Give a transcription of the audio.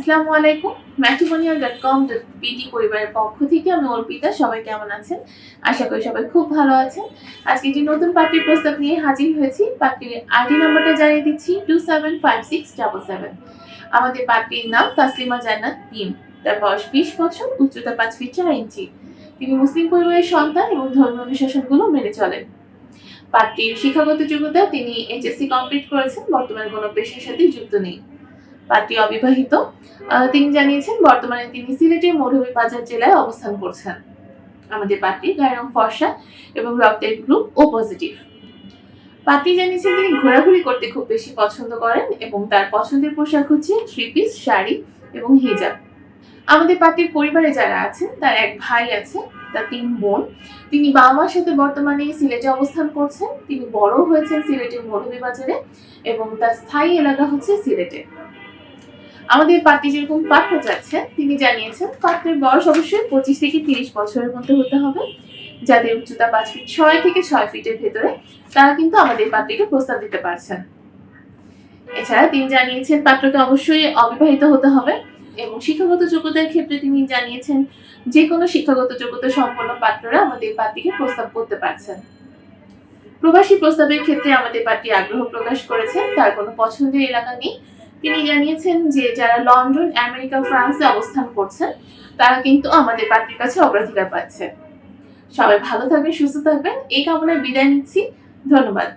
আসসালামু আলাইকুম। matrimonial.com.bd পরিবারের পক্ষ থেকে আমি অর্পিতা। সবাই কেমন আছেন? আশা করি সবাই খুব ভালো আছেন। আজকে যে নতুন পাত্রীর প্রস্তাব নিয়ে হাজির হয়েছি। পাত্রীর আইডি নাম্বারটা জানিয়ে দিচ্ছি 275677। আমাদের পাত্রীর নাম তাসলিমা জান্নাত পিম। তার বয়স 20 বছর, উচ্চতা 5 ফিট 4 ইঞ্চি। তিনি মুসলিম পরিবারের সন্তান এবং ধর্মীয় অনুশাসনগুলো মেনে চলেন। পাত্রীর শিক্ষাগত যোগ্যতা তিনি এইচএসসি কমপ্লিট করেছেন। বর্তমানে কোনো পেশার সাথে যুক্ত নেই। পাত্রী অবিবাহিত। তিনি জানিয়েছেন বর্তমানে তিনি সিলেটের মৌলভীবাজার জেলায় অবস্থান করছেন। আমাদের পাত্রীর গায়ের রং ফর্সা এবং রক্তের গ্রুপ ও পজিটিভ। পাত্রী জানিয়েছেন তিনি ঘোরাঘুরি করতে খুব বেশি পছন্দ করেন এবং তার পছন্দের পোশাক হচ্ছে থ্রি পিস, শাড়ি এবং হিজাব। আমাদের পাত্রীর পরিবারে যারা আছেন তার এক ভাই আছে, তার 3 বোন। তিনি বাবা মার সাথে বর্তমানে সিলেটে অবস্থান করছেন। তিনি বড় হয়েছেন সিলেটের মৌলভীবাজারে এবং তার স্থায়ী এলাকা হচ্ছে সিলেটে। আমাদের পাত্রী যেরকম পাত্র চাচ্ছে তিনি জানিয়েছেন পাত্রের বয়স অবশ্যই 25 থেকে 30 বছরের মধ্যে হতে হবে, যাদের উচ্চতা 5 ফিট 6 থেকে 6 ফিটের ভেতরে, তারা কিন্তু আমাদের পাত্রীকে প্রস্তাব দিতে পারছেন। এছাড়া তিনি জানিয়েছেন পাত্রকে অবশ্যই অবিবাহিত হতে হবে এবং শিক্ষাগত যোগ্যতার ক্ষেত্রে তিনি জানিয়েছেন যে কোনো শিক্ষাগত যোগ্যতা সম্পন্ন পাত্ররা আমাদের পাত্রীকে প্রস্তাব করতে পারছেন। প্রবাসী প্রস্তাবের ক্ষেত্রে আমাদের পাত্রী আগ্রহ প্রকাশ করেছেন, তার কোনো পছন্দের এলাকা নেই। তিনি জানিয়েছেন যে যারা লন্ডন, আমেরিকা, ফ্রান্সে অবস্থান করছেন তারা কিন্তু আমাদের পাত্রীর কাছে অগ্রাধিকার পাচ্ছে। সবাই ভালো থাকবেন, সুস্থ থাকবেন এই কামনায় বিদায় নিচ্ছি। ধন্যবাদ।